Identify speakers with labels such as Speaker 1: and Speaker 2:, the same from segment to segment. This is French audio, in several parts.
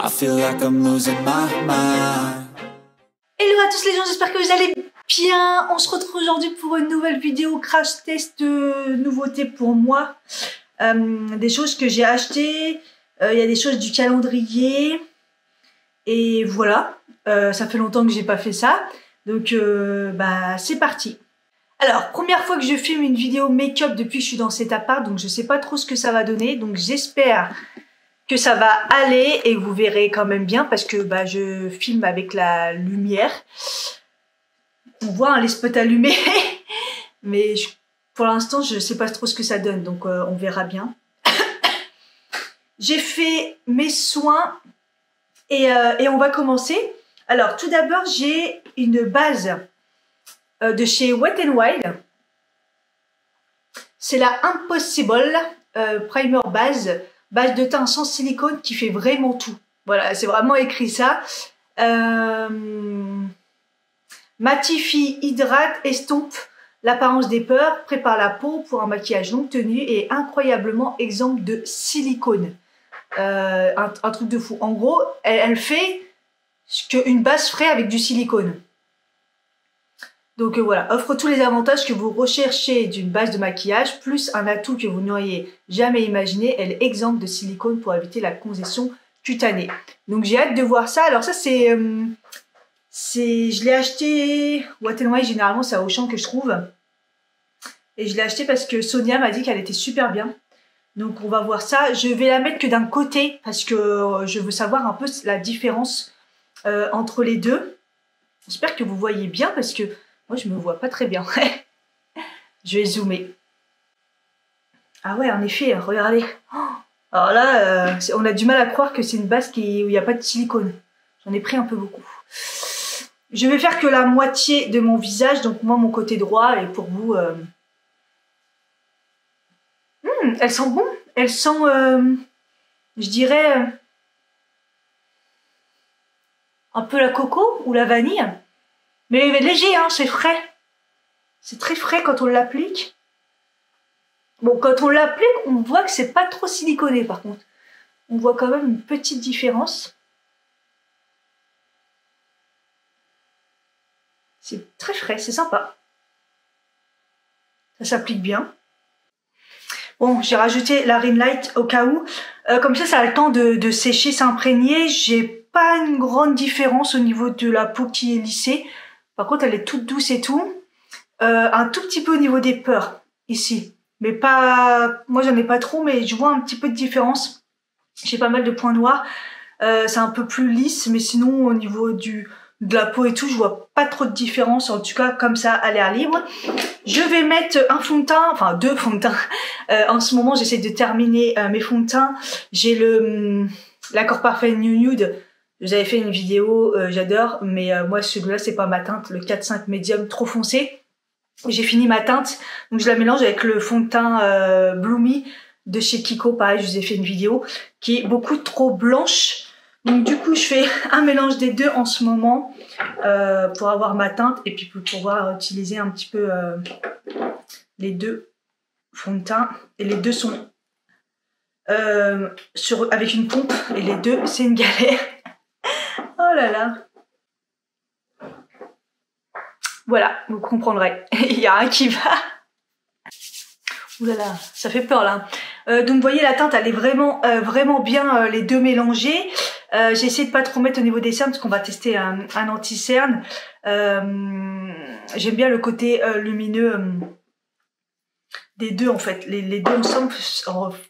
Speaker 1: I feel like I'm losing my mind.
Speaker 2: Hello à tous les gens, j'espère que vous allez bien. On se retrouve aujourd'hui pour une nouvelle vidéo crash test de nouveautés pour moi. Des choses que j'ai achetées, il y a des choses du calendrier. Et voilà, ça fait longtemps que j'ai pas fait ça. Donc c'est parti. Alors, première fois que je filme une vidéo make-up depuis que je suis dans cet appart, donc je sais pas trop ce que ça va donner. Donc j'espère que ça va aller et vous verrez quand même bien parce que je filme avec la lumière. On voit les spots allumés, mais pour l'instant je sais pas trop ce que ça donne, donc on verra bien. J'ai fait mes soins et on va commencer. Alors tout d'abord j'ai une base de chez Wet n Wild. C'est la Impossible Primer Base de teint sans silicone qui fait vraiment tout. Voilà, c'est vraiment écrit ça. Matifie, hydrate, estompe l'apparence des peurs, prépare la peau pour un maquillage longue tenue et incroyablement exempt de silicone. Un truc de fou. En gros, elle fait ce qu'une base ferait avec du silicone. Donc voilà, offre tous les avantages que vous recherchez d'une base de maquillage, plus un atout que vous n'auriez jamais imaginé, elle est exempte de silicone pour éviter la congestion cutanée. Donc j'ai hâte de voir ça. Alors ça je l'ai acheté, Wet n Wild généralement c'est à Auchan que je trouve. Et je l'ai acheté parce que Sonia m'a dit qu'elle était super bien. Donc on va voir ça. Je vais la mettre que d'un côté parce que je veux savoir un peu la différence entre les deux. J'espère que vous voyez bien parce que moi, je me vois pas très bien. Je vais zoomer. Ah ouais, en effet, regardez. Alors là, on a du mal à croire que c'est une base où il n'y a pas de silicone. J'en ai pris un peu beaucoup. Je vais faire que la moitié de mon visage, donc moi, mon côté droit, et pour vous... elles sentent bon. Elles sentent, je dirais, un peu la coco ou la vanille. Mais léger, hein, c'est frais. C'est très frais quand on l'applique. Bon, quand on l'applique, on voit que c'est pas trop siliconé par contre. On voit quand même une petite différence. C'est très frais, c'est sympa. Ça s'applique bien. Bon, j'ai rajouté la Ring Light au cas où. Comme ça a le temps de sécher, s'imprégner. J'ai pas une grande différence au niveau de la peau qui est lissée. Par contre, elle est toute douce et tout. Un tout petit peu au niveau des pores, ici. Mais pas... Moi, j'en ai pas trop, mais je vois un petit peu de différence. J'ai pas mal de points noirs. C'est un peu plus lisse, mais sinon, au niveau de la peau et tout, je vois pas trop de différence. En tout cas, comme ça, à l'air libre. Je vais mettre un fond de teint, enfin 2 fonds de teint. En ce moment, j'essaie de terminer mes fonds de teint. J'ai l'Accord Parfait New Nude. J'avais fait une vidéo, j'adore, mais moi celui-là c'est pas ma teinte, le 4-5 médium trop foncé. J'ai fini ma teinte, donc je la mélange avec le fond de teint Bloomy de chez Kiko, pareil je vous ai fait une vidéo, qui est beaucoup trop blanche. Donc du coup je fais un mélange des deux en ce moment pour avoir ma teinte et puis pour pouvoir utiliser un petit peu les deux fonds de teint. Et les deux sont avec une pompe et les deux c'est une galère. Oh là là. Voilà, vous comprendrez. Il y a un qui va. Ouh là là, ça fait peur là. Donc vous voyez la teinte, elle est vraiment bien les deux mélangés. J'ai essayé de pas trop mettre au niveau des cernes parce qu'on va tester un anti-cerne. J'aime bien le côté lumineux des deux en fait. Les deux ensemble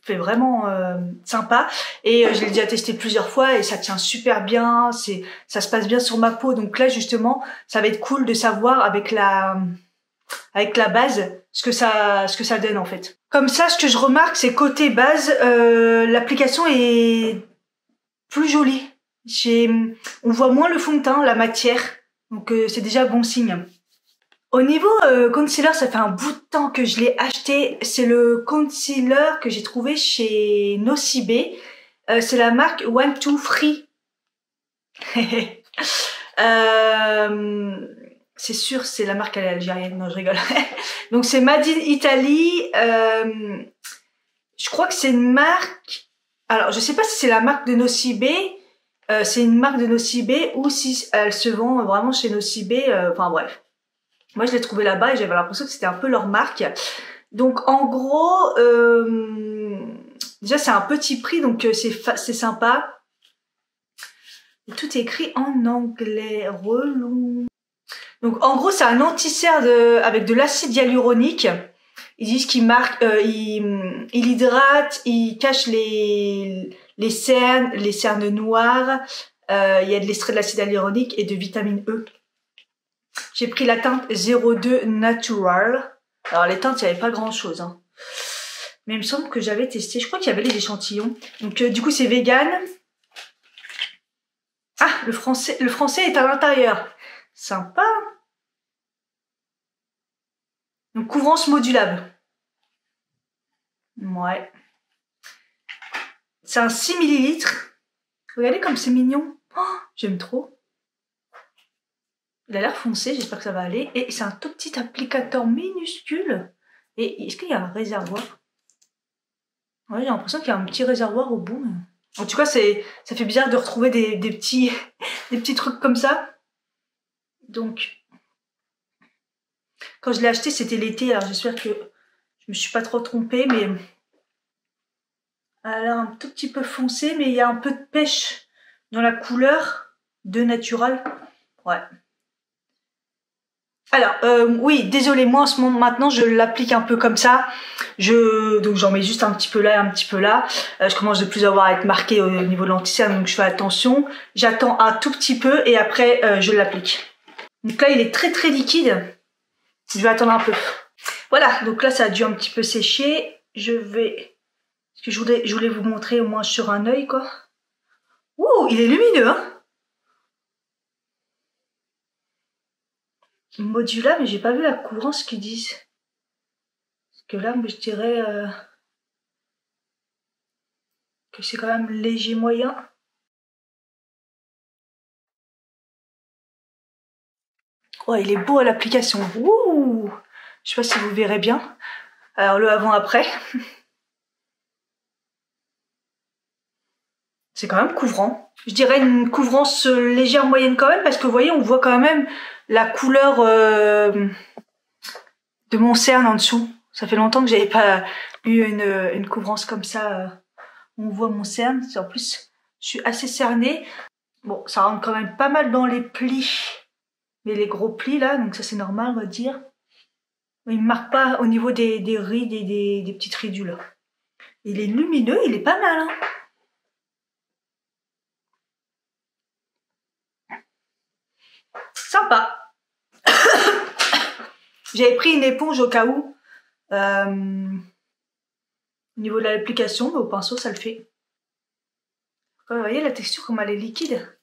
Speaker 2: fait vraiment sympa. Et je l'ai déjà testé plusieurs fois et ça tient super bien. Ça se passe bien sur ma peau. Donc là justement, ça va être cool de savoir avec la base ce que ça donne en fait. Comme ça, ce que je remarque, c'est côté base, l'application est plus jolie. On voit moins le fond de teint, la matière. Donc c'est déjà bon signe. Au niveau concealer, ça fait un bout de temps que je l'ai acheté. C'est le concealer que j'ai trouvé chez Nocibé. C'est la marque One Two Free. C'est sûr, c'est la marque algérienne. Non, je rigole. Donc c'est Made in Italy. Je crois que c'est une marque... Alors, je sais pas si c'est la marque de Nocibé. c'est une marque de Nocibé ou si elle se vend vraiment chez Nocibé. Enfin bref. Moi, je l'ai trouvé là-bas et j'avais l'impression que c'était un peu leur marque. Donc, en gros, déjà, c'est un petit prix, donc c'est sympa. Et tout est écrit en anglais. Relou. Donc, en gros, c'est un anti-cerne avec de l'acide hyaluronique. Ils disent qu'il marque, il hydrate, il cache les cernes noires. Il y a de l'extrait de l'acide hyaluronique et de vitamine E. J'ai pris la teinte 02 Natural. Alors les teintes, il n'y avait pas grand chose. Hein. Mais il me semble que j'avais testé. Je crois qu'il y avait les échantillons. Donc du coup, c'est vegan. Ah, le français est à l'intérieur. Sympa. Donc couvrance modulable. Ouais. C'est un 6 ml. Regardez comme c'est mignon. Oh, j'aime trop. Il a l'air foncé, j'espère que ça va aller. Et c'est un tout petit applicateur minuscule. Et est-ce qu'il y a un réservoir? Ouais, j'ai l'impression qu'il y a un petit réservoir au bout. En tout cas, ça fait bizarre de retrouver des petits trucs comme ça. Donc, quand je l'ai acheté, c'était l'été. Alors j'espère que je me suis pas trop trompée. Mais elle a l'air un tout petit peu foncé. Mais il y a un peu de pêche dans la couleur de Natural. Ouais. Alors, oui, désolé, moi en ce moment, maintenant, je l'applique un peu comme ça. Donc j'en mets juste un petit peu là et un petit peu là. Je commence de plus avoir à être marquée au niveau de l'anti-cerne, donc je fais attention. J'attends un tout petit peu et après, je l'applique. Donc là, il est très très liquide. Je vais attendre un peu. Voilà, donc là, ça a dû un petit peu sécher. Parce que je voulais vous montrer au moins sur un œil, quoi. Ouh, il est lumineux, hein. Modulable, mais j'ai pas vu la couvrance qu'ils disent. Parce que là, moi, je dirais que c'est quand même léger moyen. Oh, il est beau à l'application. Ouh, je sais pas si vous verrez bien. Alors le avant-après. C'est quand même couvrant. Je dirais une couvrance légère moyenne quand même, parce que vous voyez, on voit quand même la couleur de mon cerne en dessous. Ça fait longtemps que j'avais pas eu une couvrance comme ça. On voit mon cerne. En plus, je suis assez cernée. Bon, ça rentre quand même pas mal dans les plis. Mais les gros plis là, donc ça c'est normal, on va dire. Il ne marque pas au niveau des rides et des petites ridules. Il est lumineux, il est pas mal. Hein. Sympa. J'avais pris une éponge au cas où. Au niveau de l'application, mais au pinceau, ça le fait. Vous voyez la texture, comme elle est liquide.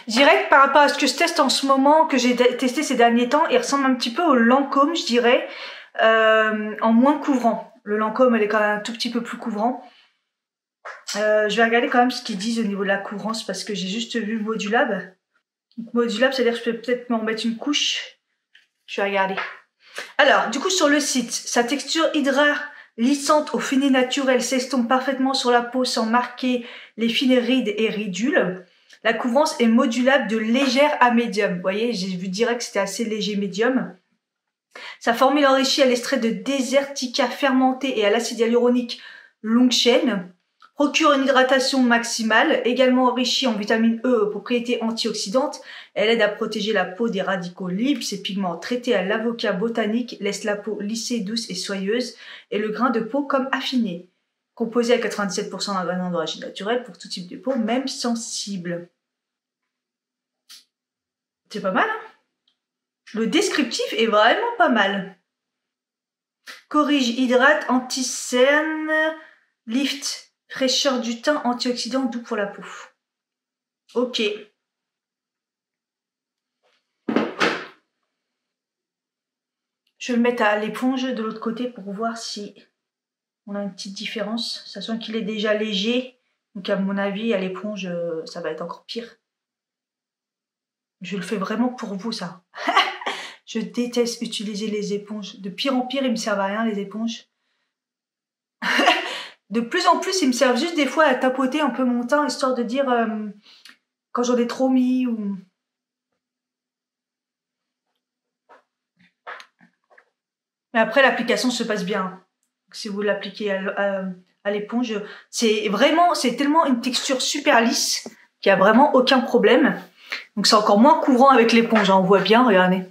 Speaker 2: Je dirais que par rapport à ce que je teste en ce moment, que j'ai testé ces derniers temps, il ressemble un petit peu au Lancôme, je dirais, en moins couvrant. Le Lancôme, elle est quand même un tout petit peu plus couvrant. Je vais regarder quand même ce qu'ils disent au niveau de la couvrance, parce que j'ai juste vu modulable. Donc, modulable, c'est-à-dire que je peux peut-être m'en remettre une couche. Je vais regarder. Alors, du coup, sur le site, sa texture hydralissante au fini naturel s'estompe parfaitement sur la peau sans marquer les fines rides et ridules. La couvrance est modulable de légère à médium. Vous voyez, j'ai vu direct que c'était assez léger médium. Sa formule enrichie à l'extrait de désertica fermenté et à l'acide hyaluronique longue chaîne procure une hydratation maximale, également enrichie en vitamine E aux propriétés antioxydantes. Elle aide à protéger la peau des radicaux libres. Ses pigments traités à l'avocat botanique laissent la peau lissée, douce et soyeuse et le grain de peau comme affiné. Composé à 97% d'ingrédients d'origine naturelle pour tout type de peau, même sensible. C'est pas mal, hein? Le descriptif est vraiment pas mal. Corrige, hydrate, anti-cerne, lift, fraîcheur du teint, antioxydant, doux pour la peau. Ok. Je vais le mettre à l'éponge de l'autre côté pour voir si on a une petite différence. Sachant qu'il est déjà léger. Donc à mon avis, à l'éponge, ça va être encore pire. Je le fais vraiment pour vous, ça. Je déteste utiliser les éponges. De pire en pire, ils me servent à rien, les éponges. de plus en plus, ils me servent juste des fois à tapoter un peu mon teint, histoire de dire quand j'en ai trop mis ou... Mais après, l'application se passe bien. Si vous l'appliquez à l'éponge, c'est tellement une texture super lisse qu'il n'y a vraiment aucun problème. Donc c'est encore moins couvrant avec l'éponge, hein, on voit bien, regardez.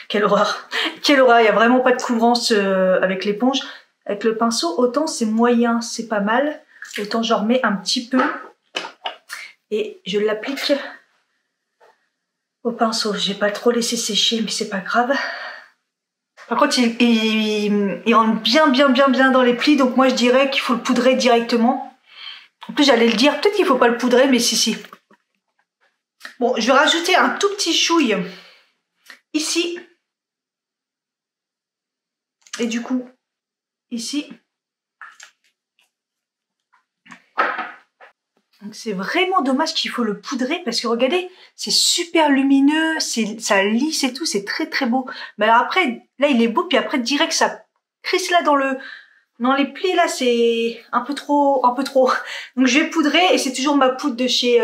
Speaker 2: Quelle horreur. Quelle horreur, il n'y a vraiment pas de couvrance avec l'éponge. Avec le pinceau, autant c'est moyen, c'est pas mal. Autant j'en remets un petit peu. Et je l'applique au pinceau. J'ai pas trop laissé sécher, mais c'est pas grave. Par contre, il rentre bien dans les plis, donc moi je dirais qu'il faut le poudrer directement. En plus, j'allais le dire, peut-être qu'il faut pas le poudrer, mais si. Bon, je vais rajouter un tout petit chouille ici. Et du coup, ici. Donc c'est vraiment dommage qu'il faut le poudrer parce que regardez, c'est super lumineux, ça lisse et tout, c'est très beau. Mais alors après, là il est beau, puis après direct ça crisse là dans les plis là, c'est un peu trop. Donc je vais poudrer et c'est toujours ma poudre de chez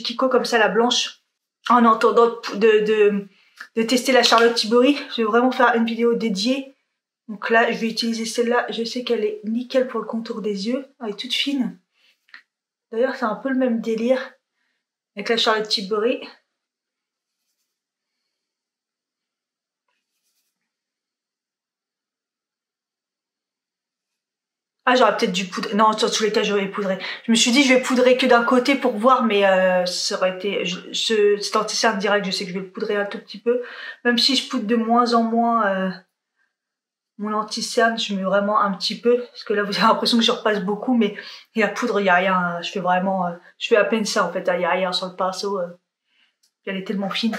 Speaker 2: Kiko comme ça, la blanche. En attendant de tester la Charlotte Tilbury, je vais vraiment faire une vidéo dédiée. Donc là, je vais utiliser celle-là, je sais qu'elle est nickel pour le contour des yeux, elle est toute fine. D'ailleurs, c'est un peu le même délire avec la Charlotte Tilbury. Ah, j'aurais peut-être dû poudrer. Non, dans tous les cas, j'aurais poudré. Je me suis dit, je vais poudrer que d'un côté pour voir, mais ça aurait été... C'est anti-cerne direct, je sais que je vais le poudrer un tout petit peu. Même si je poudre de moins en moins mon anti-cerne, je mets vraiment un petit peu. Parce que là, vous avez l'impression que je repasse beaucoup, mais la poudre, il n'y a rien. Je fais vraiment... je fais à peine ça, en fait. Il n'y a rien sur le pinceau. Elle est tellement fine.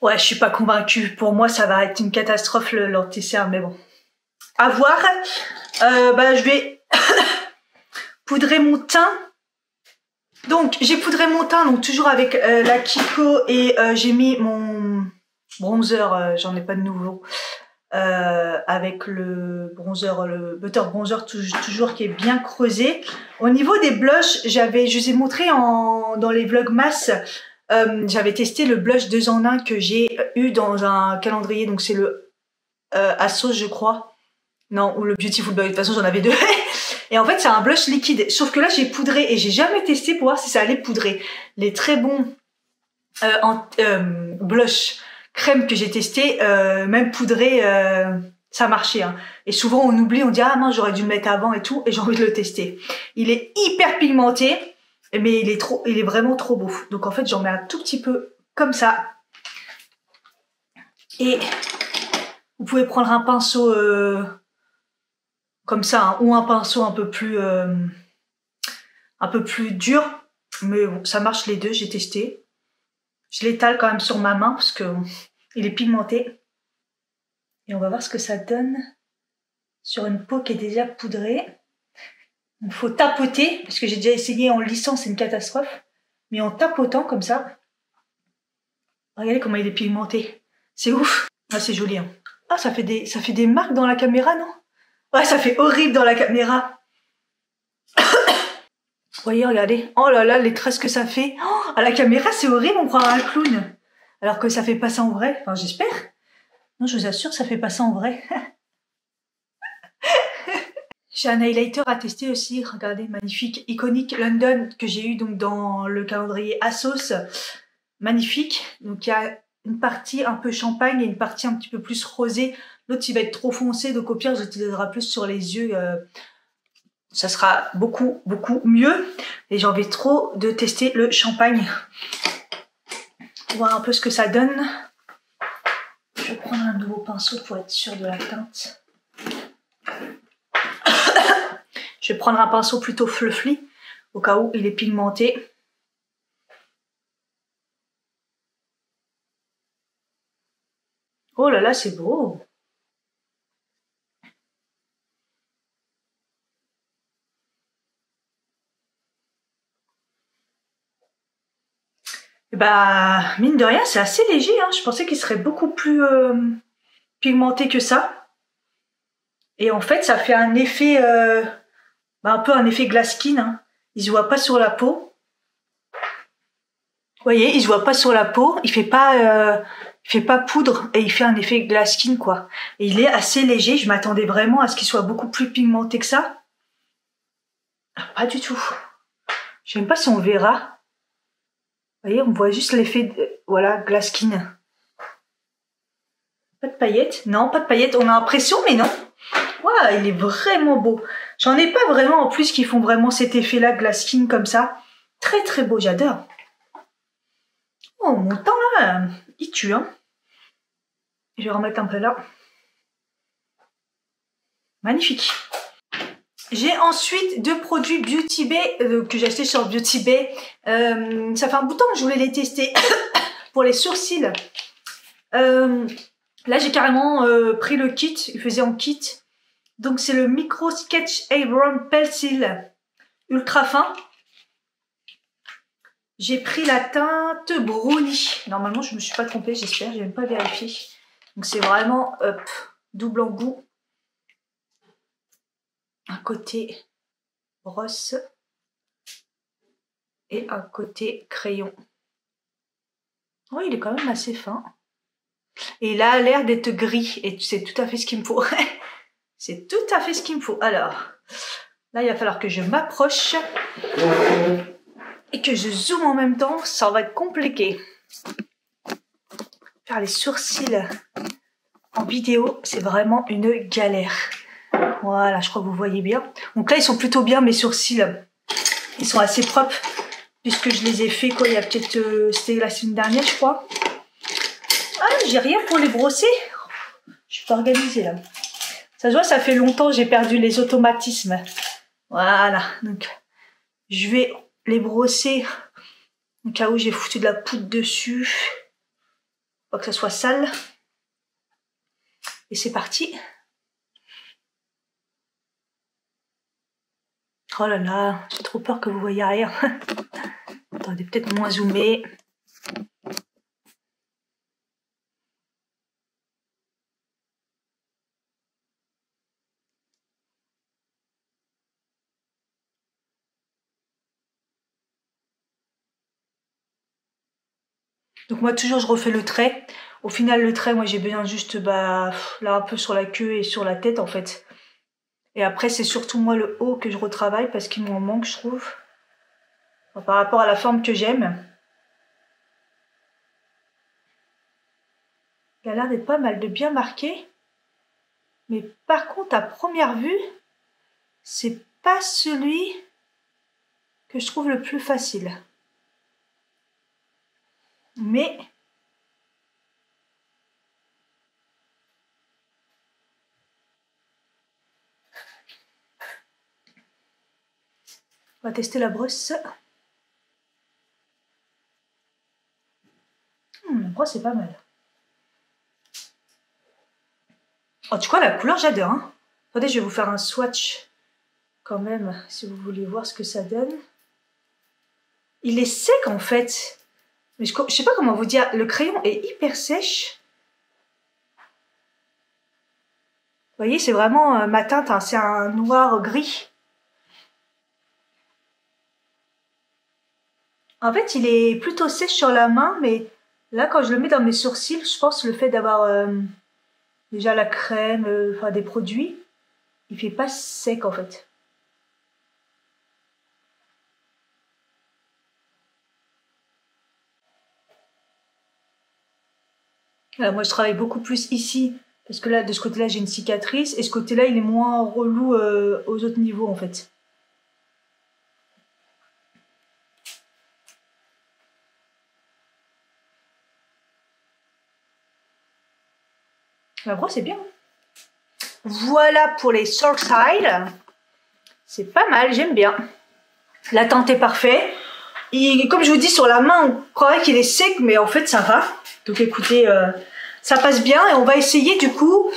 Speaker 2: Ouais, je suis pas convaincue. Pour moi, ça va être une catastrophe, l'anti-cerne, mais bon. À voir. Je vais poudrer mon teint. Donc j'ai poudré mon teint, donc toujours avec la Kiko, et j'ai mis mon bronzer, j'en ai pas de nouveau, avec le bronzer, le butter bronzer toujours qui est bien creusé. Au niveau des blushs, je vous ai montré dans les vlogmas, j'avais testé le blush 2 en 1 que j'ai eu dans un calendrier, donc c'est le Asos je crois. Non, ou le Beautiful Boy, de toute façon j'en avais 2. Et en fait c'est un blush liquide, sauf que là j'ai poudré et j'ai jamais testé pour voir si ça allait poudrer. Les très bons blush crème que j'ai testé, même poudré, ça marchait. Hein. Et souvent on oublie, on dit ah mince j'aurais dû le mettre avant et tout, et j'ai envie de le tester. Il est hyper pigmenté, mais il est vraiment trop beau. Donc en fait j'en mets un tout petit peu comme ça. Et vous pouvez prendre un pinceau... comme ça, hein, ou un pinceau un peu plus dur, mais bon, ça marche les deux, j'ai testé. Je l'étale quand même sur ma main parce que il est pigmenté. Et on va voir ce que ça donne sur une peau qui est déjà poudrée. Il faut tapoter, parce que j'ai déjà essayé en lissant, c'est une catastrophe. Mais en tapotant comme ça, regardez comment il est pigmenté. C'est ouf. Ah, c'est joli. Hein. Ah, ça fait des marques dans la caméra, non? Ouais, ça fait horrible dans la caméra. Vous voyez, regardez. Oh là là, les tresses que ça fait. Oh, à la caméra, c'est horrible, on croirait un clown. Alors que ça fait pas ça en vrai. Enfin, j'espère. Non, je vous assure, ça fait pas ça en vrai. J'ai un highlighter à tester aussi. Regardez, magnifique. Iconic London que j'ai eu donc dans le calendrier Asos. Magnifique. Donc, il y a une partie un peu champagne et une partie un petit peu plus rosée. L'autre, il va être trop foncé, donc au pire, j'utiliserai plus sur les yeux. Ça sera beaucoup mieux. Et j'ai envie trop de tester le champagne. Voir un peu ce que ça donne. Je vais prendre un nouveau pinceau pour être sûre de la teinte. Je vais prendre un pinceau plutôt fluffy, au cas où il est pigmenté. Oh là là, c'est beau! Bah, mine de rien, c'est assez léger. Hein. Je pensais qu'il serait beaucoup plus pigmenté que ça. Et en fait, ça fait un effet un peu un effet glass skin. Hein. Il se voit pas sur la peau. Vous voyez, il se voit pas sur la peau. Il fait pas poudre et il fait un effet glass skin quoi. Et il est assez léger. Je m'attendais vraiment à ce qu'il soit beaucoup plus pigmenté que ça. Ah, pas du tout. Je sais même pas si on verra. Vous voyez, on voit juste l'effet, voilà, glass skin. Pas de paillettes. Non, pas de paillettes. On a l'impression, mais non. Waouh, il est vraiment beau. J'en ai pas vraiment en plus qui font vraiment cet effet-là, glass skin comme ça. Très très beau, j'adore. Oh, mon teint là, il tue. Hein. Je vais remettre un peu là. Magnifique. J'ai ensuite deux produits Beauty Bay que j'ai acheté sur Beauty Bay. Ça fait un bout de temps que je voulais les tester pour les sourcils. Là, j'ai carrément pris le kit. Il faisait en kit. Donc, c'est le Micro Sketch Eyebrow Pencil ultra fin. J'ai pris la teinte Brownie. Normalement, je me suis pas trompée, j'espère. Je n'ai même pas vérifié. Donc, c'est vraiment double embout. Un côté brosse et un côté crayon. Oh, il est quand même assez fin. Et il a l'air d'être gris. Et c'est tout à fait ce qu'il me faut. C'est tout à fait ce qu'il me faut. Alors, là, il va falloir que je m'approche et que je zoome en même temps. Ça va être compliqué. Faire les sourcils en vidéo, c'est vraiment une galère. Voilà, je crois que vous voyez bien. Donc là, ils sont plutôt bien, mes sourcils. Ils sont assez propres, puisque je les ai fait, quoi, il y a peut-être... c'était la semaine dernière, je crois. Ah, j'ai rien pour les brosser. Je suis pas organisée, là. Ça se voit, ça fait longtemps que j'ai perdu les automatismes. Voilà, donc je vais les brosser au cas où j'ai foutu de la poudre dessus. Pas que ça soit sale. Et c'est parti. Oh là là, j'ai trop peur que vous voyez rien. Attendez, peut-être moins zoomé. Donc moi toujours je refais le trait. Au final le trait, moi j'ai besoin juste là un peu sur la queue et sur la tête en fait. Et après c'est surtout moi le haut que je retravaille parce qu'il m'en manque je trouve. Enfin, par rapport à la forme que j'aime. Il a l'air d'être pas mal, de bien marqué. Mais par contre à première vue, c'est pas celui que je trouve le plus facile. Mais on va tester la brosse. La brosse est pas mal. En tout cas, la couleur, j'adore. Hein. Attendez, je vais vous faire un swatch quand même, si vous voulez voir ce que ça donne. Il est sec en fait. Mais je sais pas comment vous dire. Le crayon est hyper sèche. Vous voyez, c'est vraiment ma teinte. Hein, c'est un noir gris. En fait, il est plutôt sèche sur la main, mais là, quand je le mets dans mes sourcils, je pense le fait d'avoir déjà la crème, enfin des produits, il fait pas sec en fait. Alors, moi, je travaille beaucoup plus ici, parce que là, de ce côté-là, j'ai une cicatrice, et ce côté-là, il est moins relou aux autres niveaux en fait. La brosse est bien. Voilà pour les sourcils. C'est pas mal, j'aime bien. La teinte est parfaite. Et comme je vous dis, sur la main, on croirait qu'il est sec, mais en fait, ça va. Donc écoutez, ça passe bien. Et on va essayer du coup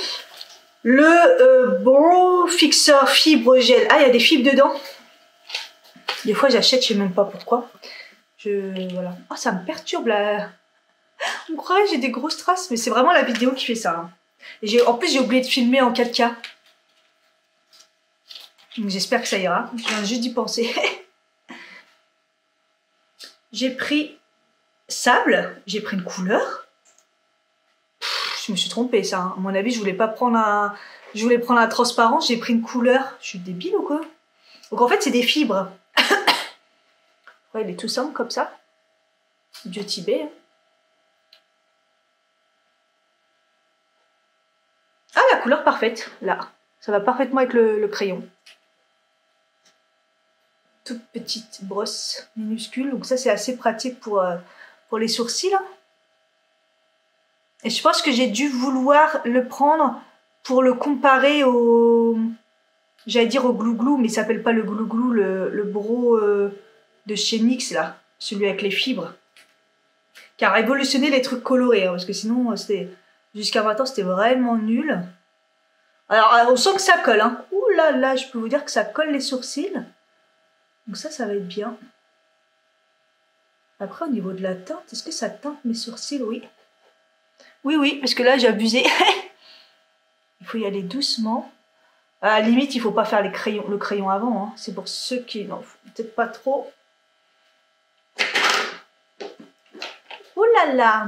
Speaker 2: le Brow Fixer Fibre Gel. Ah, il y a des fibres dedans. Des fois, j'achète, je sais même pas pourquoi. Voilà. Oh, ça me perturbe là. On croirait que j'ai des grosses traces, mais c'est vraiment la vidéo qui fait ça. Hein. Et en plus, j'ai oublié de filmer en 4K. J'espère que ça ira. Je viens juste d'y penser. J'ai pris sable. J'ai pris une couleur. Je me suis trompée, ça. Hein. À mon avis, je voulais pas prendre un... Je voulais prendre un transparent. J'ai pris une couleur. Je suis débile ou quoi? Donc en fait, c'est des fibres. Ouais, il est tout simple comme ça. Dieu Tibet. Hein. Ah, la couleur parfaite, là. Ça va parfaitement avec le crayon. Toute petite brosse minuscule. Donc ça, c'est assez pratique pour les sourcils. Hein. Et je pense que j'ai dû vouloir le prendre pour le comparer au... J'allais dire au glou-glou, mais il s'appelle pas le glou-glou, le bro de chez NYX, là. Celui avec les fibres. Qui a révolutionné les trucs colorés, hein, parce que sinon, c'était... Jusqu'à maintenant, c'était vraiment nul. Alors, on sent que ça colle, hein. Ouh là là, je peux vous dire que ça colle les sourcils. Donc ça va être bien. Après, au niveau de la teinte, est-ce que ça teinte mes sourcils? Oui. Oui, parce que là, j'ai abusé. Il faut y aller doucement. À la limite, il ne faut pas faire le crayon avant. Hein. C'est pour ceux qui... Non, peut-être pas trop. Ouh là là.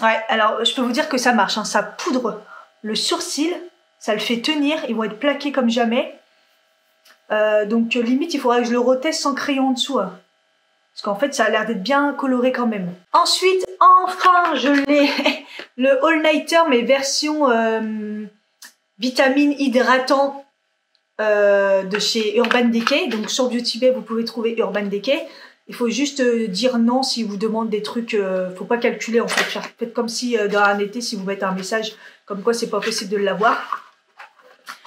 Speaker 2: Ouais, alors, je peux vous dire que ça marche. Hein. Ça poudre le sourcil. Ça le fait tenir. Ils vont être plaqués comme jamais. Donc, limite, il faudrait que je le reteste sans crayon en dessous. Hein. Parce qu'en fait, ça a l'air d'être bien coloré quand même. Ensuite, enfin, je l'ai. Le All-Nighter, mais version vitamine hydratant de chez Urban Decay. Donc, sur Beauty Bay, vous pouvez trouver Urban Decay. Il faut juste dire non si vous demande des trucs. Faut pas calculer, en fait. Faites comme si, dans un été, si vous mettez un message comme quoi c'est pas possible de l'avoir.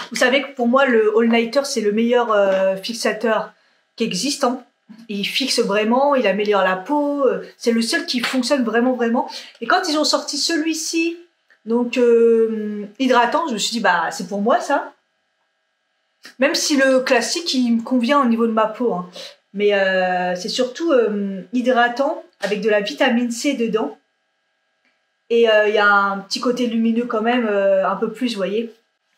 Speaker 2: Vous savez que pour moi, le All-Nighter, c'est le meilleur fixateur qui existe. Hein. Il fixe vraiment, il améliore la peau. C'est le seul qui fonctionne vraiment. Et quand ils ont sorti celui-ci, donc hydratant, je me suis dit, bah, c'est pour moi, ça. Même si le classique, il me convient au niveau de ma peau. Hein. Mais c'est surtout hydratant, avec de la vitamine C dedans. Et il y a un petit côté lumineux quand même, un peu plus, vous voyez.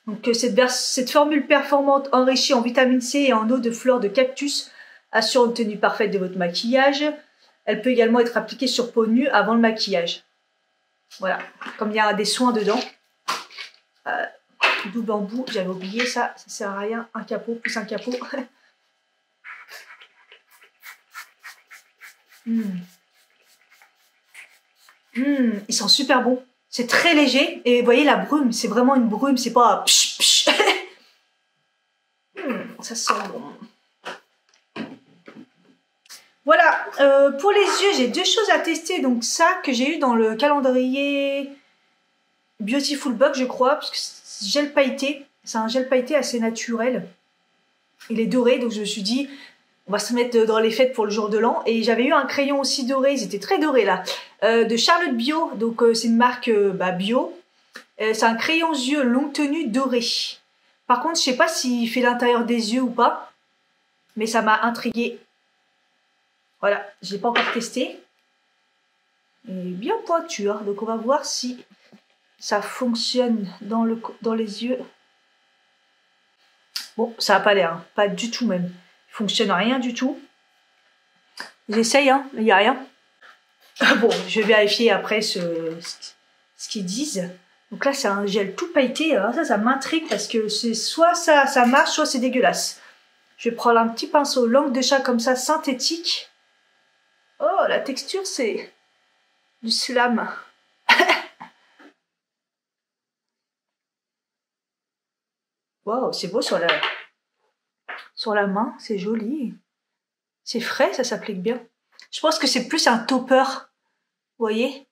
Speaker 2: Donc cette formule performante enrichie en vitamine C et en eau de fleurs de cactus assure une tenue parfaite de votre maquillage. Elle peut également être appliquée sur peau nue avant le maquillage. Voilà, comme il y a des soins dedans. Doux bambou, j'avais oublié ça, ça sert à rien. Un capot plus un capot. Ils sont super bons. C'est très léger et vous voyez la brume, c'est vraiment une brume, c'est pas psh, psh. Ça sent bon. Voilà, pour les yeux, j'ai deux choses à tester. Donc ça que j'ai eu dans le calendrier Beautiful Box, je crois, parce que c'est gel pailleté. C'est un gel pailleté assez naturel. Il est doré, donc je me suis dit, on va se mettre dans les fêtes pour le jour de l'an. Et j'avais eu un crayon aussi doré, ils étaient très dorés là, de Charlotte Bio. Donc c'est une marque bio. C'est un crayon yeux longue tenue doré. Par contre, je sais pas s'il fait l'intérieur des yeux ou pas. Mais ça m'a intriguée. Voilà, je l'ai pas encore testé. Il est bien pointu, hein, donc on va voir si ça fonctionne dans les yeux. Bon, ça n'a pas l'air, hein, pas du tout même. Il fonctionne rien du tout. J'essaye, hein, il n'y a rien. Bon, je vais vérifier après ce qu'ils disent. Donc là, c'est un gel tout pailleté. Alors ça m'intrigue parce que c'est soit ça marche, soit c'est dégueulasse. Je vais prendre un petit pinceau langue de chat comme ça, synthétique. Oh, la texture, c'est du slam. Waouh, c'est beau sur la main, c'est joli. C'est frais, ça s'applique bien. Je pense que c'est plus un topper, vous voyez?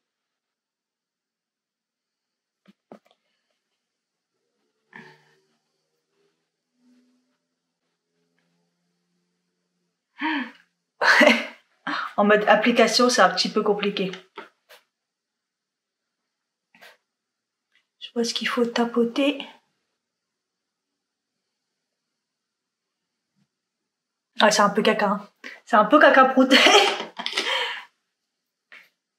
Speaker 2: En mode application, c'est un petit peu compliqué. Je pense qu'il faut tapoter. Ah, c'est un peu caca. Hein. C'est un peu caca-prout.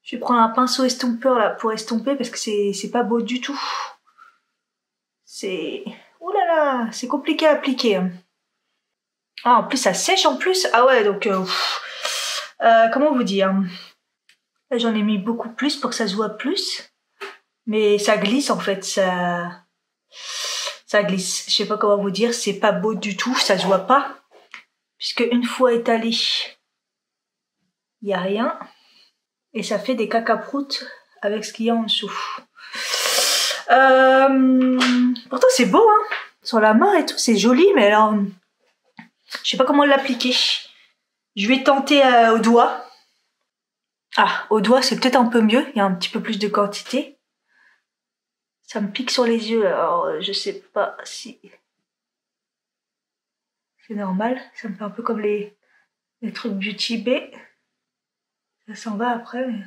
Speaker 2: Je vais prendre un pinceau estompeur là pour estomper parce que c'est pas beau du tout. C'est... Ouh là là, c'est compliqué à appliquer. Hein. Ah, en plus, ça sèche en plus. Ah ouais, donc... comment vous dire? Là, j'en ai mis beaucoup plus pour que ça se voit plus. Mais ça glisse, en fait. Ça glisse. Je sais pas comment vous dire. C'est pas beau du tout. Ça se voit pas. Puisque une fois étalé, il y a rien. Et ça fait des cacaproutes avec ce qu'il y a en dessous. Pourtant, c'est beau, hein. Sur la main et tout, c'est joli. Mais alors, je sais pas comment l'appliquer. Je vais tenter au doigt. Ah, au doigt, c'est peut-être un peu mieux. Il y a un petit peu plus de quantité. Ça me pique sur les yeux. Alors, je sais pas si c'est normal. Ça me fait un peu comme les trucs Beauty Bay. Ça s'en va après. Mais...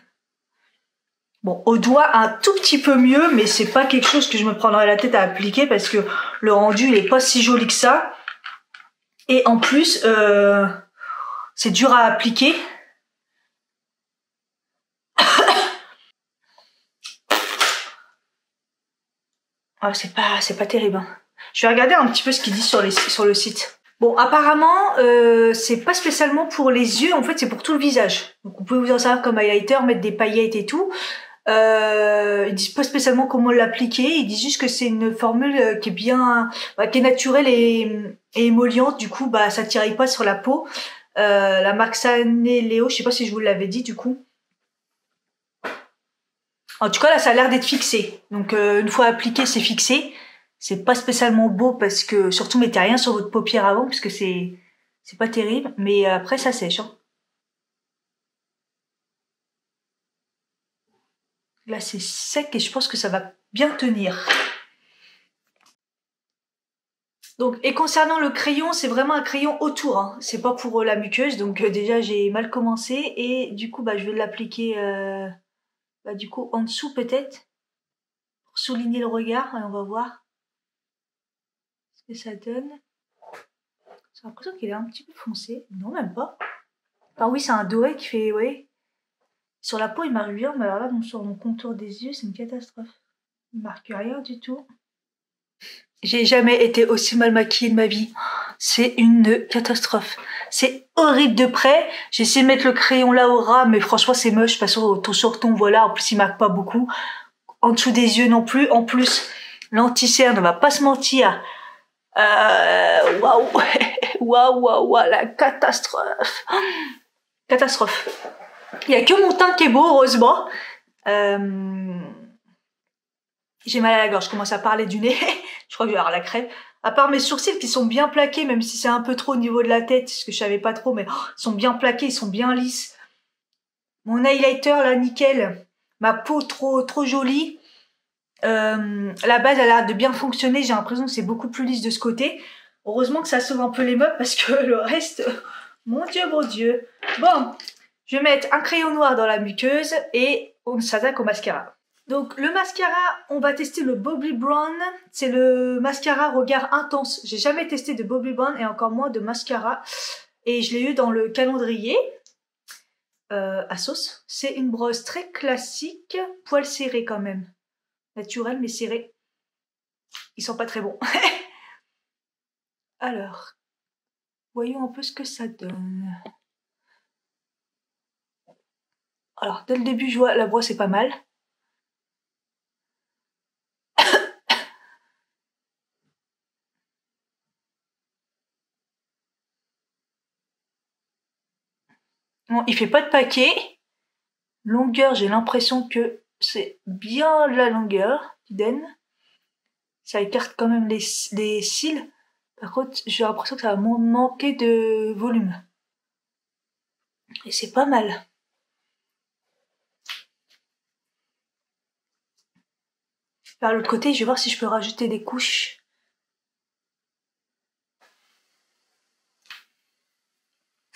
Speaker 2: Bon, au doigt, un tout petit peu mieux, mais c'est pas quelque chose que je me prendrais la tête à appliquer parce que le rendu, il est pas si joli que ça. Et en plus, c'est dur à appliquer. Ah, c'est pas terrible. Hein. Je vais regarder un petit peu ce qu'ils disent sur le site. Bon, apparemment, c'est pas spécialement pour les yeux, en fait, c'est pour tout le visage. Donc, vous pouvez vous en servir comme highlighter, mettre des paillettes et tout. Ils disent pas spécialement comment l'appliquer. Ils disent juste que c'est une formule qui est bien, qui est naturelle et émolliente. Du coup, bah, ça tiraille pas sur la peau. La marque Saneleo, je sais pas si je vous l'avais dit, du coup. En tout cas, là, ça a l'air d'être fixé. Donc, une fois appliqué, c'est fixé. C'est pas spécialement beau parce que, surtout, mettez rien sur votre paupière avant parce que c'est pas terrible. Mais après, ça sèche. Hein. Là, c'est sec et je pense que ça va bien tenir. Donc, et concernant le crayon, c'est vraiment un crayon autour. Hein. C'est pas pour la muqueuse. Donc, déjà, j'ai mal commencé. Et du coup, bah, je vais l'appliquer du coup, en dessous peut-être. Pour souligner le regard. Et on va voir ce que ça donne. J'ai l'impression qu'il est un petit peu foncé. Non, même pas. Ah oui, c'est un doré qui fait... Ouais. Sur la peau, il marque bien. Mais alors là, sur mon contour des yeux, c'est une catastrophe. Il marque rien du tout. J'ai jamais été aussi mal maquillée de ma vie. C'est une catastrophe. C'est horrible de près. J'ai essayé de mettre le crayon là au ras, mais franchement, c'est moche. Parce que sur ton, voilà. En plus, il marque pas beaucoup. En dessous des yeux non plus. En plus, l'anti-cerne, on va pas se mentir. Waouh. Waouh, la catastrophe. Catastrophe. Il y a que mon teint qui est beau, heureusement. J'ai mal à la gorge, je commence à parler du nez. Je crois que je vais avoir la crève. À part mes sourcils qui sont bien plaqués, même si c'est un peu trop au niveau de la tête, ce que je savais pas trop, mais ils sont bien plaqués, ils sont bien lisses. Mon highlighter, là, nickel. Ma peau trop jolie. La base, elle a l'air de bien fonctionner. J'ai l'impression que c'est beaucoup plus lisse de ce côté. Heureusement que ça sauve un peu les meubles parce que le reste... Mon Dieu. Bon, je vais mettre un crayon noir dans la muqueuse et on s'attaque au mascara. Donc le mascara, on va tester le Bobbi Brown. C'est le mascara regard intense. J'ai jamais testé de Bobbi Brown et encore moins de mascara. Et je l'ai eu dans le calendrier à sauce. C'est une brosse très classique, poil serré quand même. Naturel mais serré. Ils sont pas très bons. Alors, voyons un peu ce que ça donne. Alors, dès le début, je vois la brosse est pas mal. Bon, il fait pas de paquet. Longueur, j'ai l'impression que c'est bien la longueur qui donne. Ça écarte quand même les cils. Par contre, j'ai l'impression que ça va manquer de volume. Et c'est pas mal. Par l'autre côté, je vais voir si je peux rajouter des couches.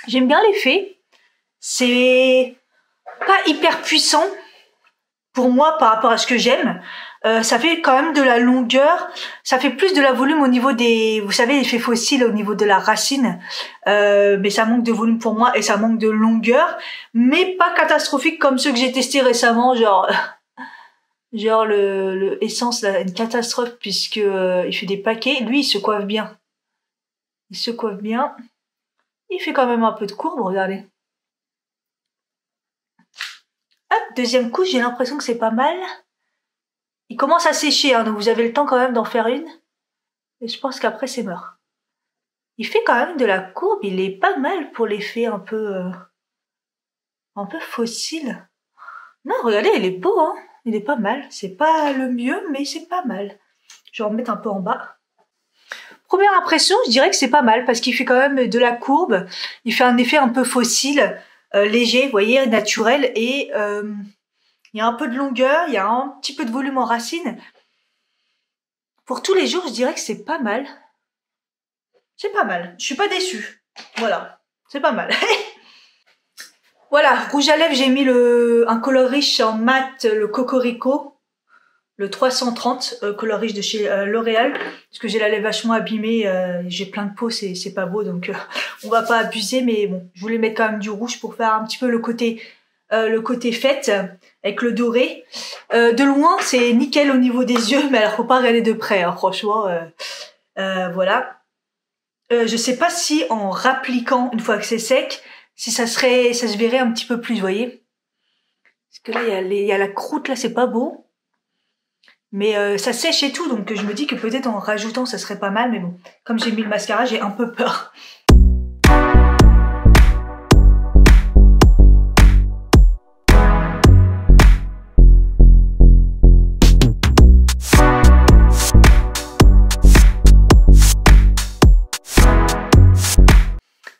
Speaker 2: J'aime bien l'effet. C'est pas hyper puissant pour moi par rapport à ce que j'aime. Ça fait quand même de la longueur. Ça fait plus de la volume au niveau des... Vous savez, l'effet fossile au niveau de la racine. Mais ça manque de volume pour moi et ça manque de longueur. Mais pas catastrophique comme ceux que j'ai testés récemment. Genre le Essence, là, une catastrophe puisque il fait des paquets. Lui, il se coiffe bien. Il se coiffe bien. Il fait quand même un peu de courbe, regardez. Hop, deuxième couche, j'ai l'impression que c'est pas mal. Il commence à sécher, hein, donc vous avez le temps quand même d'en faire une. Et je pense qu'après c'est mort. Il fait quand même de la courbe, il est pas mal pour l'effet un peu fossile. Non, regardez, il est beau, hein. Il est pas mal. C'est pas le mieux, mais c'est pas mal. Je vais en remettre un peu en bas. Première impression, je dirais que c'est pas mal parce qu'il fait quand même de la courbe. Il fait un effet un peu fossile, léger, vous voyez, naturel. Et il y a un peu de longueur, il y a un petit peu de volume en racine. Pour tous les jours, je dirais que c'est pas mal. C'est pas mal. Je suis pas déçue. Voilà. C'est pas mal. Voilà, rouge à lèvres, j'ai mis un color riche en mat, le Cocorico, le 330, color riche de chez L'Oréal, parce que j'ai la lèvre vachement abîmée, j'ai plein de peau, c'est pas beau, donc on va pas abuser, mais bon, je voulais mettre quand même du rouge pour faire un petit peu le côté fête, avec le doré. De loin, c'est nickel au niveau des yeux, mais alors faut pas regarder de près, hein, franchement, voilà. Je sais pas si en rappliquant une fois que c'est sec, si ça se verrait un petit peu plus, vous voyez. Parce que là, il y a la croûte, là, c'est pas beau. Mais ça sèche et tout, donc je me dis que peut-être en rajoutant, ça serait pas mal. Mais bon, comme j'ai mis le mascara, j'ai un peu peur.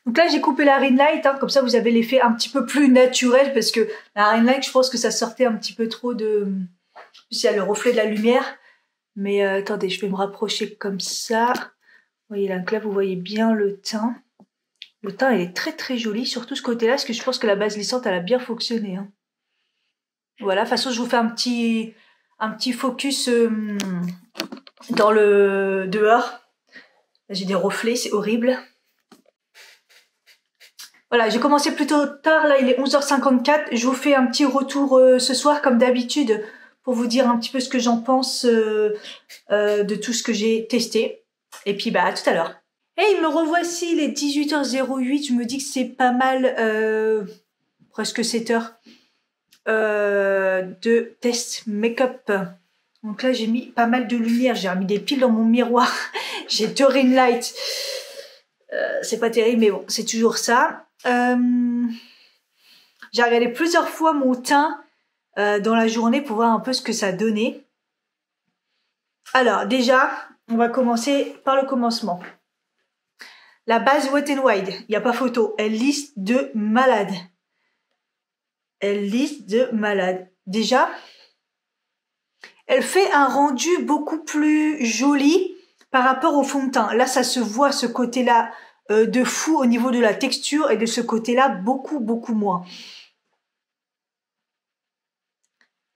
Speaker 2: Donc là, j'ai coupé la ring light, hein, comme ça vous avez l'effet un petit peu plus naturel, parce que la ring light, je pense que ça sortait un petit peu trop de... Il y a le reflet de la lumière. Mais attendez, je vais me rapprocher comme ça. Vous voyez là, donc là, vous voyez bien le teint. Le teint, il est très très joli, surtout ce côté-là, parce que je pense que la base lissante, elle a bien fonctionné. Hein. Voilà, de toute façon, je vous fais un petit focus dans le dehors. J'ai des reflets, c'est horrible. Voilà, j'ai commencé plutôt tard, là il est 11h54. Je vous fais un petit retour ce soir comme d'habitude pour vous dire un petit peu ce que j'en pense de tout ce que j'ai testé. Et puis bah à tout à l'heure. Et me revoici, il est 18h08, je me dis que c'est pas mal, presque 7h de test make-up. Donc là j'ai mis pas mal de lumière, j'ai remis des piles dans mon miroir, j'ai 2 ring lights. C'est pas terrible mais bon, c'est toujours ça. J'ai regardé plusieurs fois mon teint dans la journée pour voir un peu ce que ça donnait. Alors déjà, on va commencer par le commencement. La base Wet n Wild, il n'y a pas photo, elle lisse de malade. Elle lisse de malade. Déjà, elle fait un rendu beaucoup plus joli par rapport au fond de teint. Là, ça se voit ce côté-là de fou au niveau de la texture et de ce côté-là beaucoup moins.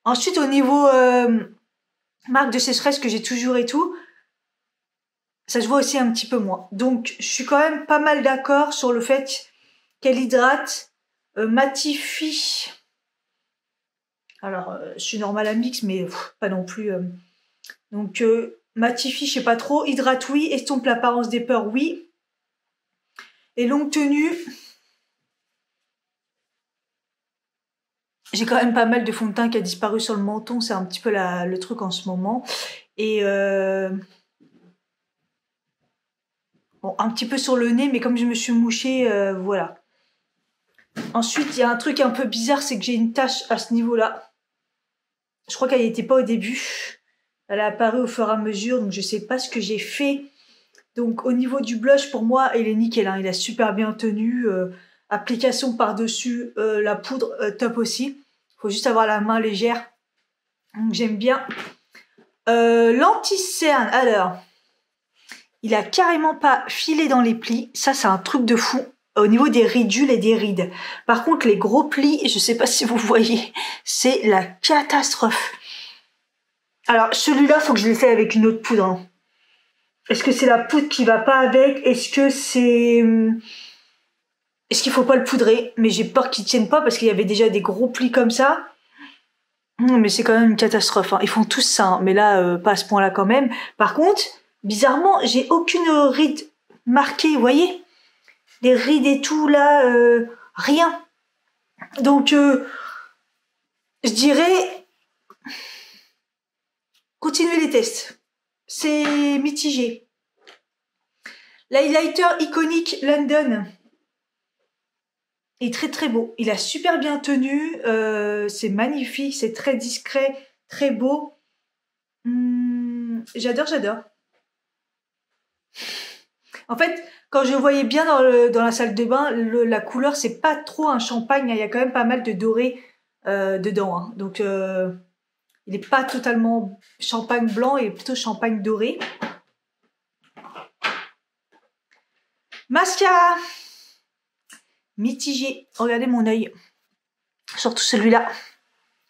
Speaker 2: Ensuite au niveau marque de sécheresse que j'ai toujours et tout, ça se voit aussi un petit peu moins. Donc je suis quand même pas mal d'accord sur le fait qu'elle hydrate, matifie. Alors je suis normale à mix mais pas non plus. Donc matifie je sais pas trop, hydrate oui, estompe l'apparence des peurs oui. Et longue tenue, j'ai quand même pas mal de fond de teint qui a disparu sur le menton, c'est un petit peu le truc en ce moment. Et bon, un petit peu sur le nez, mais comme je me suis mouchée, voilà. Ensuite, il y a un truc un peu bizarre, c'est que j'ai une tache à ce niveau-là. Je crois qu'elle n'était pas au début. Elle a apparu au fur et à mesure, donc je sais pas ce que j'ai fait. Donc au niveau du blush, pour moi, il est nickel, hein, il a super bien tenu. Application par-dessus la poudre, top aussi. Faut juste avoir la main légère. Donc j'aime bien. L'anti-cerne, alors, il a carrément pas filé dans les plis. Ça, c'est un truc de fou. Au niveau des ridules et des rides. Par contre, les gros plis, je sais pas si vous voyez, c'est la catastrophe. Alors, celui-là, faut que je le fasse avec une autre poudre. Hein. Est-ce que c'est la poudre qui va pas avec? Est-ce que c'est... Est-ce qu'il faut pas le poudrer? Mais j'ai peur qu'il tienne pas parce qu'il y avait déjà des gros plis comme ça. Mais c'est quand même une catastrophe. Hein. Ils font tous ça, hein. Mais là, pas à ce point-là quand même. Par contre, bizarrement, j'ai aucune ride marquée, vous voyez? les rides et tout là, rien. Donc je dirais continuez les tests. C'est mitigé. L'highlighter iconique London est très très beau. Il a super bien tenu. C'est magnifique, c'est très discret, très beau. J'adore, j'adore. En fait, quand je voyais bien dans la salle de bain, la couleur, c'est pas trop un champagne. Il y a quand même pas mal de doré dedans. Hein. Donc, il n'est pas totalement champagne blanc, il est plutôt champagne doré. Mascara mitigé. Regardez mon œil. Surtout celui-là.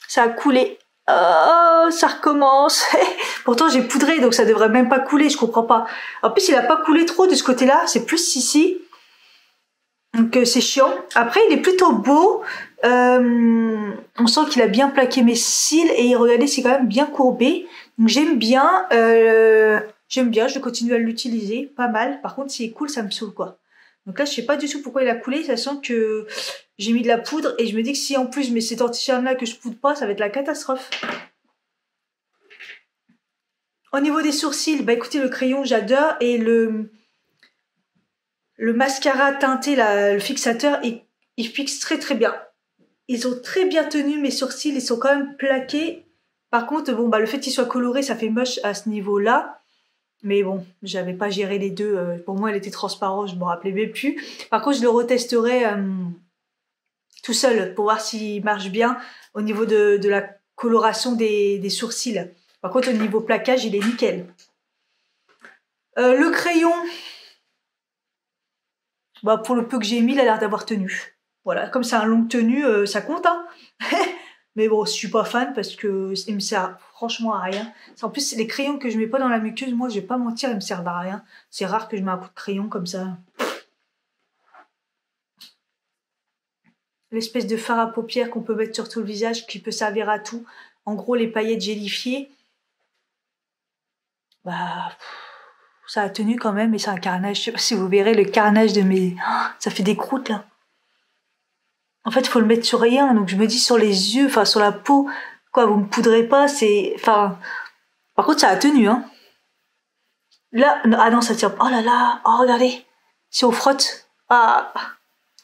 Speaker 2: Ça a coulé. Oh, ça recommence. Pourtant, j'ai poudré, donc ça devrait même pas couler. Je comprends pas. En plus, il a pas coulé trop de ce côté-là. C'est plus ici. Donc, c'est chiant. Après, il est plutôt beau. On sent qu'il a bien plaqué mes cils. Et regardez, c'est quand même bien courbé. Donc, j'aime bien. J'aime bien. Je continue à l'utiliser. Pas mal. Par contre, s'il est cool, ça me saoule, quoi. Donc là, je sais pas du tout pourquoi il a coulé, sachant que j'ai mis de la poudre et je me dis que si en plus je mets cet anti-cerne là que je poudre pas, ça va être la catastrophe. Au niveau des sourcils, bah écoutez, le crayon, j'adore. Et le mascara teinté, là, le fixateur, il fixe très très bien. Ils ont très bien tenu mes sourcils, ils sont quand même plaqués. Par contre, bon, bah le fait qu'ils soient colorés, ça fait moche à ce niveau-là. Mais bon, j'avais pas géré les deux. Pour moi, elle était transparente, je me rappelais même plus. Par contre, je le retesterai tout seul pour voir s'il marche bien au niveau de la coloration des sourcils. Par contre, au niveau plaquage, il est nickel. Le crayon, bah, pour le peu que j'ai mis, il a l'air d'avoir tenu. Voilà, comme c'est un longue tenue, ça compte. Hein. Mais bon, je suis pas fan parce que il me sert franchement à rien. En plus, les crayons que je mets pas dans la muqueuse, moi, je vais pas mentir, ils me servent à rien. C'est rare que je mets un coup de crayon comme ça. L'espèce de fard à paupières qu'on peut mettre sur tout le visage, qui peut servir à tout. En gros, les paillettes gélifiées. Bah, ça a tenu quand même, mais c'est un carnage. Je sais pas si vous verrez le carnage de mes... Oh, ça fait des croûtes, là. En fait, il faut le mettre sur rien. Donc, je me dis sur les yeux, enfin, sur la peau. Quoi, vous me poudrez pas, c'est... Enfin... Par contre, ça a tenu, hein. Là... Ah non, ça tient... Oh là là. Oh, regardez. Si on frotte... Ah...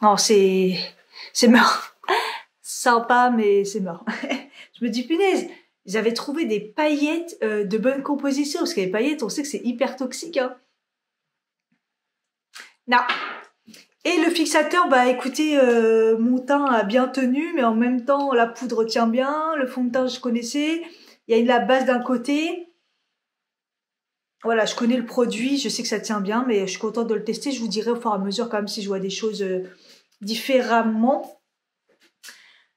Speaker 2: Non, c'est mort. Sympa, mais c'est mort. Je me dis, punaise, ils avaient trouvé des paillettes de bonne composition. Parce que les paillettes, on sait que c'est hyper toxique. Hein. Non. Et le fixateur, bah écoutez, mon teint a bien tenu, mais en même temps, la poudre tient bien. Le fond de teint, je connaissais. Il y a la base d'un côté. Voilà, je connais le produit, je sais que ça tient bien, mais je suis contente de le tester. Je vous dirai au fur et à mesure quand même si je vois des choses différemment.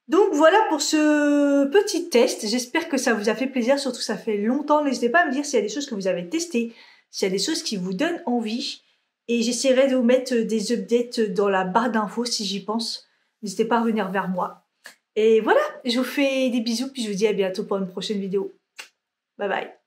Speaker 2: Donc voilà pour ce petit test. J'espère que ça vous a fait plaisir, surtout ça fait longtemps. N'hésitez pas à me dire s'il y a des choses que vous avez testées, s'il y a des choses qui vous donnent envie. Et j'essaierai de vous mettre des updates dans la barre d'infos si j'y pense. N'hésitez pas à revenir vers moi. Et voilà, je vous fais des bisous, puis je vous dis à bientôt pour une prochaine vidéo. Bye bye.